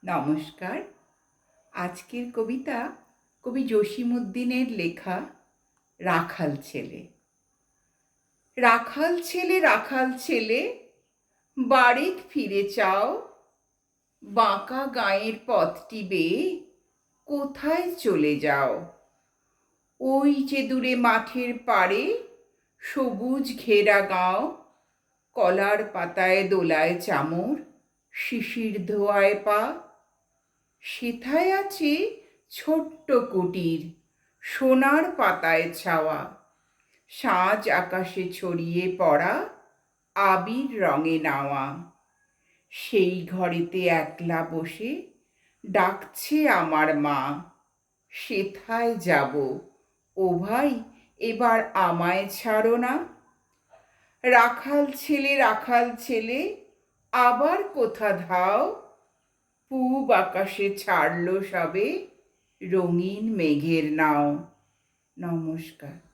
নমস্কার। আজকের কবিতা কবি জসীমউদ্দীনের লেখা রাখাল ছেলে। রাখাল ছেলে, রাখাল ছেলে, বাড়িত ফিরে চাও। বাঁকা গাঁয়ের পথটি বেয়ে কোথায় চলে যাও? ওই যে দূরে মাঠের পাড়ে সবুজ ঘেরা গাঁও, কলার পাতায় দোলায় চামর, শিশির ধোয়ায় পা। সেথায় আছে ছোট্ট কুটির, সোনার পাতায় ছাওয়া, সাজ আকাশে ছড়িয়ে পড়া আবির রঙে নাওয়া। সেই ঘরেতে একলা বসে ডাকছে আমার মা, সেথায় যাব, ও ভাই এবার আমায় ছাড়ো না। রাখাল ছেলে, রাখাল ছেলে, আবার কোথা ধাও? পূব আকাশে ছাড়লো সবে রঙিন মেঘের নাও। নমস্কার।